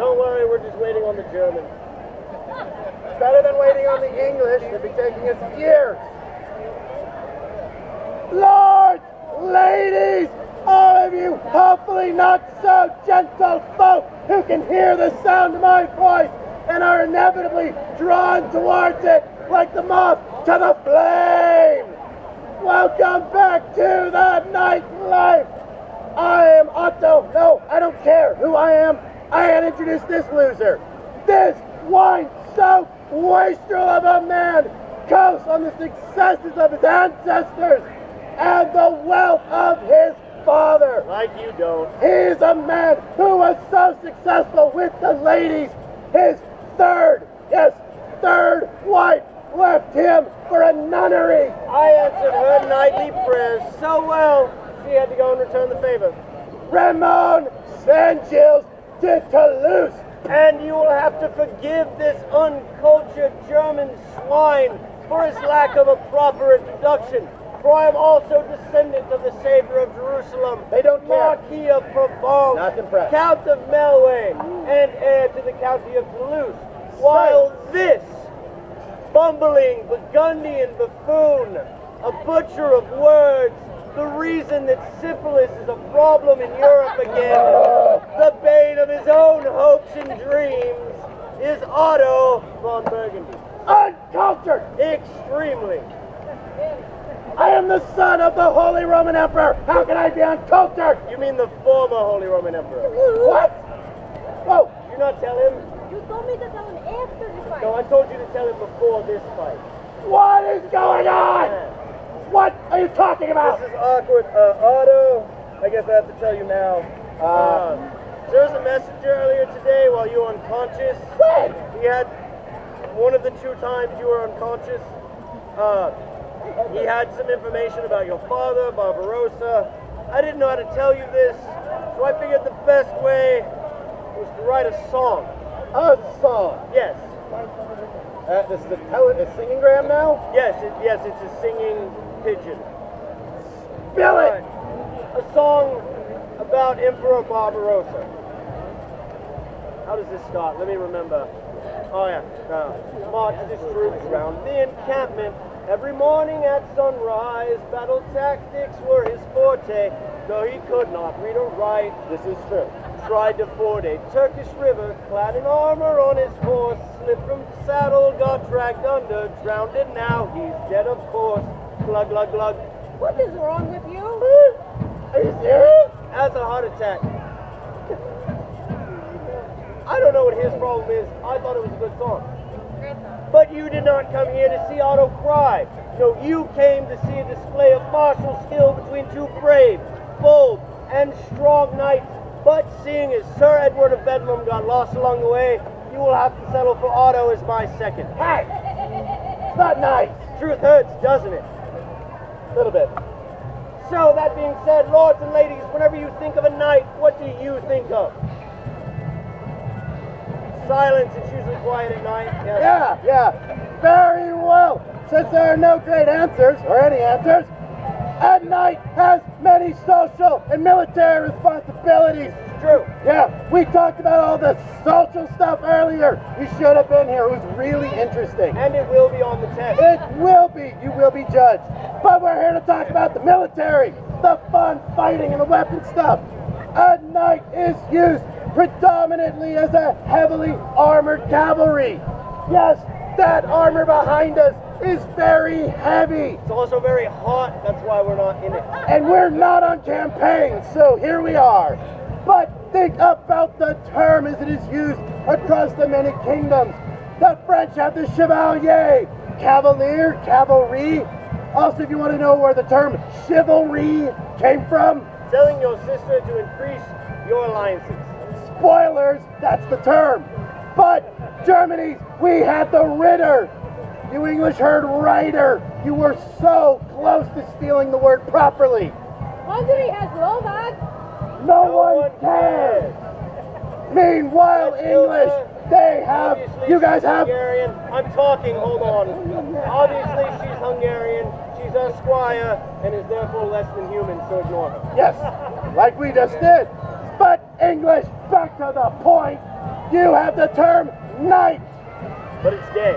Don't worry, we're just waiting on the German. Better than waiting on the English. It'd be taking us years. Lords, ladies, all of you hopefully not so gentle folk who can hear the sound of my voice and are inevitably drawn towards it like the moth to the flame. Welcome back to the Knightlife. I am Otto. No, I don't care who I am. I had introduced this loser. This wine-soaked wastrel of a man coasts on the successes of his ancestors and the wealth of his father. Like you don't. He's a man who was so successful with the ladies. His third wife left him for a nunnery. I answered her nightly prayers so well, she had to go and return the favor. Ramon Saint-Gilles de Toulouse. And you will have to forgive this uncultured German swine for his lack of a proper introduction. For I am also descendant of the Savior of Jerusalem. They don't care. Marquis of Provence. Not impressed. Count of Melway, and heir to the County of Toulouse. While this bumbling Burgundian buffoon, a butcher of words, the reason that syphilis is a problem in Europe again, the bane of his own hopes and dreams, is Otto von Burgundy. Uncultured! Extremely. I am the son of the Holy Roman Emperor. How can I be uncultured? You mean the former Holy Roman Emperor? What? Oh, did you not tell him? You told me to tell him after the fight. No, I told you to tell him before this fight. What is going on? What are you talking about? This is awkward. Otto, I guess I have to tell you now. There was a messenger earlier today while you were unconscious. When? He had one of the 2 times you were unconscious. He had some information about your father, Barbarossa. I didn't know how to tell you this, so I figured the best way was to write a song. A song? Yes. This is a singing gram now? Yes, it's a singing pigeon. Spill it! A song about Emperor Barbarossa. How does this start? Let me remember. Oh yeah. Marched his troops round the encampment. Every morning at sunrise, battle tactics were his forte, though he could not read or write. This is true. Tried to ford a Turkish river, clad in armor on his horse, slipped from saddle, got dragged under, drowned, and now he's dead, of course. Glug, glug, glug. What is wrong with you? Are you serious? Has a heart attack. I don't know what his problem is. I thought it was a good song. But you did not come here to see Otto cry. No, you came to see a display of martial skill between 2 brave, bold, and strong knights. But seeing as Sir Edward of Bedlam got lost along the way, you will have to settle for Otto as my second. Hey! It's not nice. Truth hurts, doesn't it? A little bit. So, that being said, lords and ladies, whenever you think of a knight, what do you think of? Silence, it's usually quiet at night. Yes. Yeah. Very well. Since there are no great answers, or any answers, a knight has many social and military responsibilities. True. Yeah, we talked about all the social stuff earlier. You should have been here. It was really interesting. And it will be on the test. It will be. You will be judged. But we're here to talk about the military, the fun fighting and the weapon stuff. A knight is used predominantly as a heavily armored cavalry. Yes, that armor behind us is very heavy. It's also very hot, that's why we're not in it. And we're not on campaign, so here we are. But think about the term as it is used across the many kingdoms. The French have the chevalier, cavalier, cavalry. Also, if you want to know where the term chivalry came from, selling your sister to increase your alliances. Spoilers, that's the term. But Germany, we had the Ritter. You English heard Rider. You were so close to stealing the word properly. Hungary has Slovak. No one cares. Meanwhile, English, they have, you guys have... Hungarian. I'm talking, hold on. Obviously, she's Hungarian. She's a squire and is therefore less than human, so ignore her. Yes, like we just did. But English, back to the point. You have the term knight. But it's gay.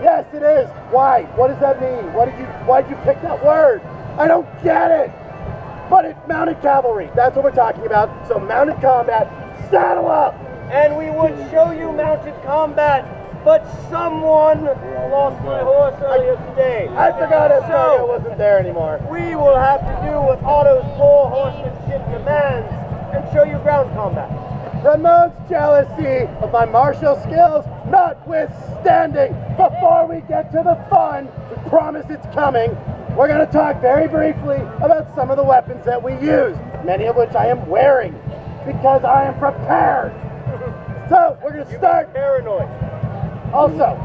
Yes, it is. Why? What does that mean? Why'd you pick that word? I don't get it. But it's mounted cavalry. That's what we're talking about. So mounted combat, saddle up. And we would show you mounted combat, but someone lost my horse earlier today. I forgot Antonio wasn't there anymore. We will have to do what Otto's poor horsemanship demands and show you ground combat. Ramon's jealousy of my martial skills notwithstanding, before we get to the fun, we promise it's coming, we're going to talk very briefly about some of the weapons that we use, many of which I am wearing, because I am prepared. So, we're going to start... Paranoid. Also,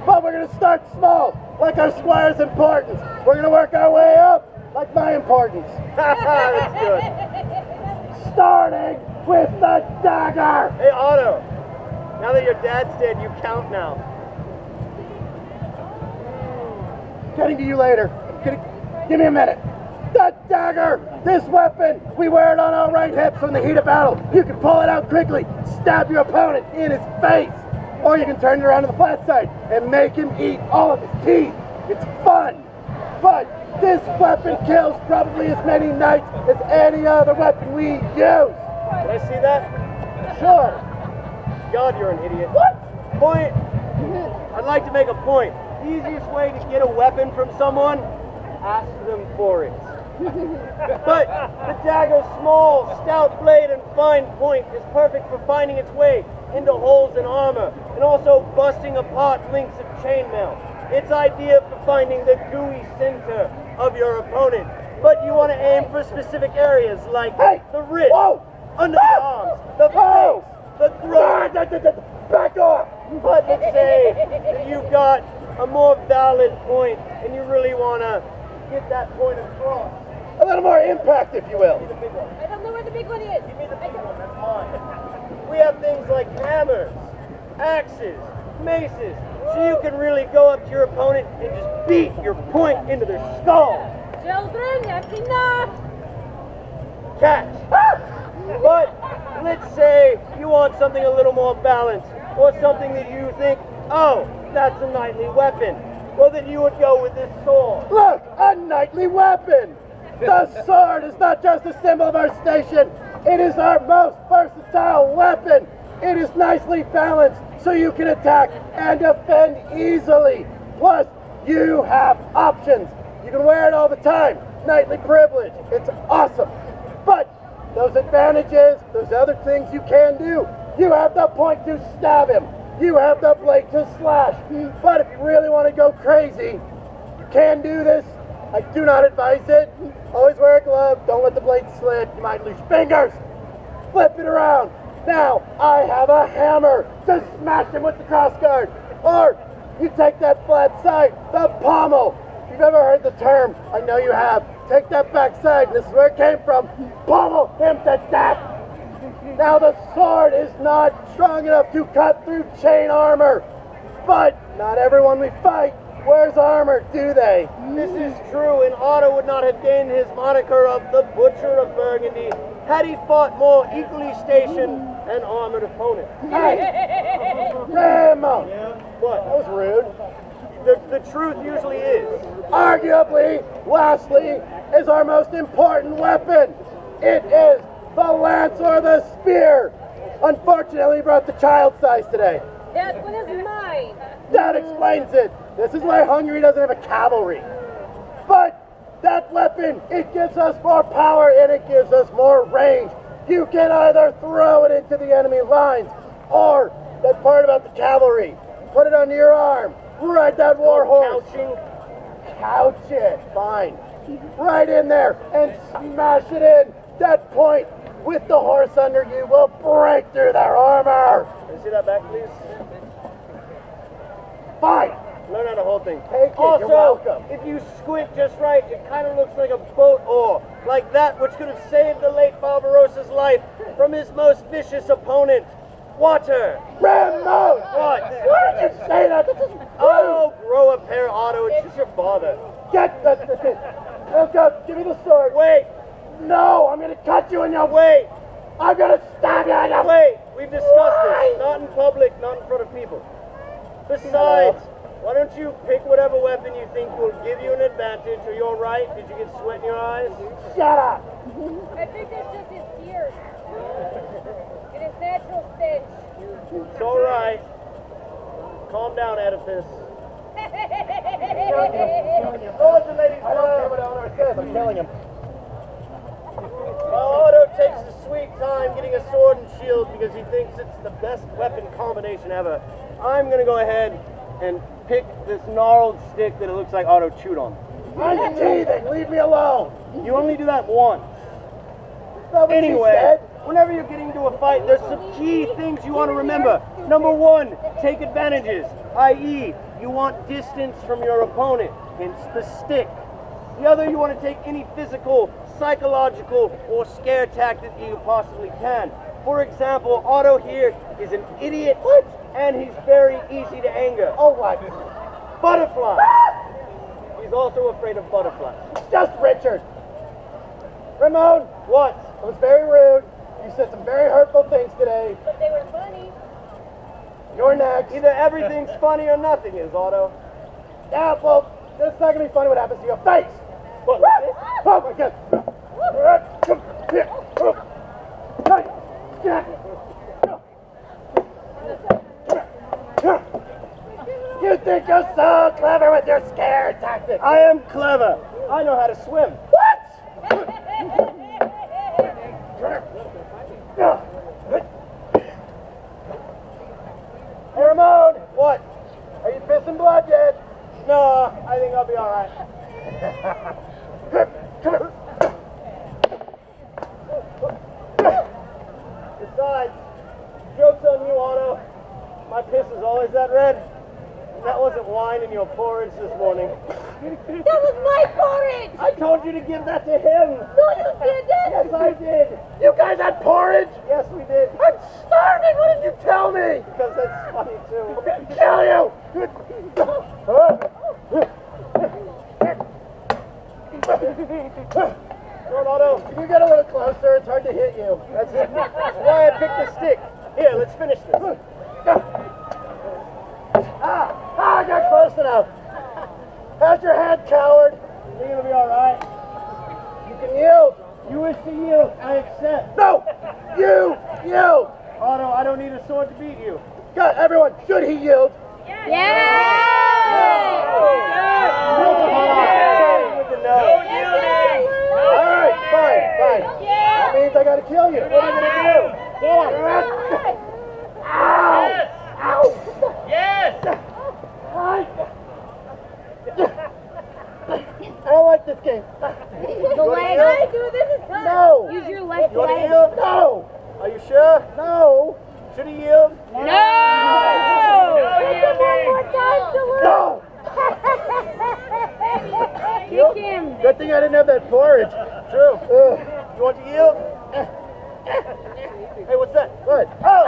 but we're going to start small, like our squire's importance. We're going to work our way up, like my importance. That's good. Starting with the dagger. Hey, Otto. Now that your dad's dead, you count now. Getting to you later. Give me a minute. The dagger! This weapon! We wear it on our right hips in the heat of battle. You can pull it out quickly, stab your opponent in his face. Or you can turn it around to the flat side and make him eat all of his teeth. It's fun. But this weapon kills probably as many knights as any other weapon we use. Can I see that? Sure. God, you're an idiot. What? Point. I'd like to make a point. The easiest way to get a weapon from someone, ask them for it. But the dagger's small, stout blade and fine point is perfect for finding its way into holes in armor and also busting apart links of chainmail. It's ideal for finding the gooey center of your opponent, but you want to aim for specific areas like the wrist, under the arms, the face, the throat. Back off! But let's say that you've got a more valid point and you really want to get that point across. A little more impact, if you will. The big one. I don't know where the big one is. Give me the big one, that's mine. We have things like hammers, axes, maces, so you can really go up to your opponent and just beat your point into their skull. Children, that's enough. Catch. But let's say you want something a little more balanced, or something that you think, oh, that's a knightly weapon. Well, then you would go with this sword. Look, a knightly weapon! The sword is not just a symbol of our station, it is our most versatile weapon. It is nicely balanced so you can attack and defend easily. Plus, you have options. You can wear it all the time. Knightly privilege. It's awesome. But those advantages, those other things you can do, you have the point to stab him. You have the blade to slash. But if you really want to go crazy, you can do this. I do not advise it. Always wear a glove. Don't let the blade slip. You might lose fingers. Flip it around. Now, I have a hammer to smash him with the crossguard. Or you take that flat side, the pommel. If you've ever heard the term, I know you have. Take that back side, and this is where it came from. Pommel him to death. Now, the sword is not strong enough to cut through chain armor. But not everyone we fight wears armor, do they? This is true, and Otto would not have gained his moniker of the Butcher of Burgundy had he fought more equally stationed and armored opponents. Hey! Ramon! What? That was rude. The truth usually is. Arguably, lastly, is our most important weapon. It is the lance or the spear. Unfortunately, we brought the child size today. That one is mine. That explains it. This is why Hungary doesn't have a cavalry. But that weapon, it gives us more power and it gives us more range. You can either throw it into the enemy lines, or that part about the cavalry, put it under your arm, ride that war horse. Couching. Couch it, fine. Right in there and smash it in. That point with the horse under you will break through their armor. Can you see that back, please? Fine. Learn how to hold things. Take it, Also, you're welcome. if you squint just right, it kind of looks like a boat oar, like that which could have saved the late Barbarossa's life from his most vicious opponent, water. Ramon! What? Why did you say that? This is rude. Oh, grow a pair, Otto. It's just your father. Get the thing. Look up. Give me the sword. Wait. No, I'm gonna cut you in your Wait. I'm gonna stab you in your Wait. We've discussed this. Not in public, not in front of people. Besides, why don't you pick whatever weapon you think will give you an advantage? Are you alright? Did you get sweat in your eyes? Shut up! I think that's just his tears. It is natural stench. It's alright. Calm down, Oedipus. Lords and ladies, I don't care what Eleanor says, I'm killing him. While Otto takes a sweet time getting a sword and shield because he thinks it's the best weapon combination ever, I'm going to go ahead and pick this gnarled stick that it looks like Otto chewed on. I'm teething, leave me alone! You only do that once. Is that what Anyway, she said? whenever you're getting into a fight, there's some key things you want to remember. Number one, take advantages, i.e., you want distance from your opponent, hence the stick. The other, you want to take any physical, psychological, or scare tactic you possibly can. For example, Otto here is an idiot, and he's very easy to anger. Oh, what? Butterfly. He's also afraid of butterflies. Just Richard! Ramon, What? it was very rude. You said some very hurtful things today. But they were funny. You're next. Either everything's funny or nothing is, Otto. Yeah, well, it's not gonna be funny what happens to your face. What, like this? Oh my God! You think you're so clever with your scare tactics? I am clever. I know how to swim. What? Hey, Ramon! What? Are you pissing blood yet? No, I think I'll be all right. Come here. Besides, joke's on you, Otto. My piss is always that red. And that wasn't wine in your porridge this morning. That was my porridge! I told you to give that to him. No, you didn't! Yes, I did. You guys had porridge? Yes, we did. I'm starving! What did you tell me? Because that's funny, too. Kill you! Go on, Otto. Can you get a little closer? It's hard to hit you. That's it. That's why I picked the stick. Here, let's finish this. I got close enough. How's your head, coward? You're gonna be all right. You can yield. You wish to yield. I accept. No! You yield! Otto, I don't need a sword to beat you. God, everyone, should he yield? Alright, fine. That means I gotta kill you. What are you gonna do? Ow! Ow! Yes! I don't like this game. The leg. I do this is time. No! Use your left You want to leg. yield? No! Are you sure? No! Should he yield? No! No! Kick him. Good thing I didn't have that porridge. True. Ugh. You want to yield? Hey, what's that? What? Oh!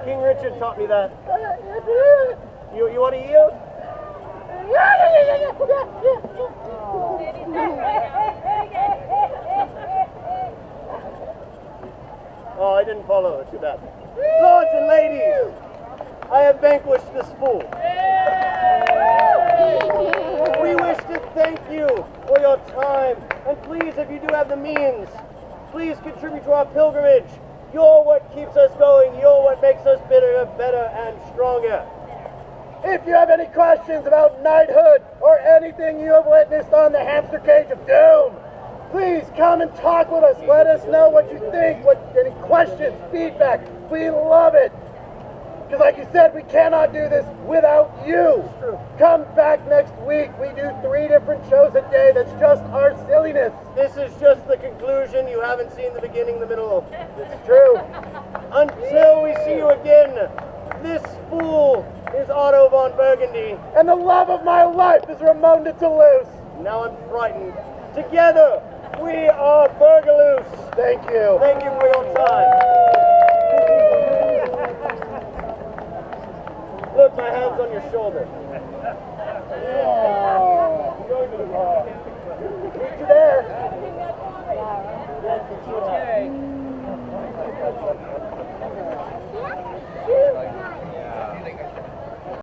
King Richard taught me that. You want to yield? Oh, I didn't follow. Too bad. Lords and ladies, I have vanquished this fool. We wish to thank you for your time, and please, if you do have the means, please contribute to our pilgrimage. You're what keeps us going. You're what makes us better and stronger. If you have any questions about knighthood or anything you have witnessed on the hamster cage of doom, please come and talk with us. Let us know what you think, any questions, feedback. We love it. Because like you said, we cannot do this without you. Come back next week. We do 3 different shows a day. That's just our silliness. This is just the conclusion. You haven't seen the beginning, the middle. It's true. Until we see you again, this fool is Otto von Burgundy. And the love of my life is Ramon de Toulouse. Now I'm frightened. Together, we are Burgalouse. Thank you. Thank you for your time. Look, my hand's on your shoulder. Meet you there. Yes, it's yours.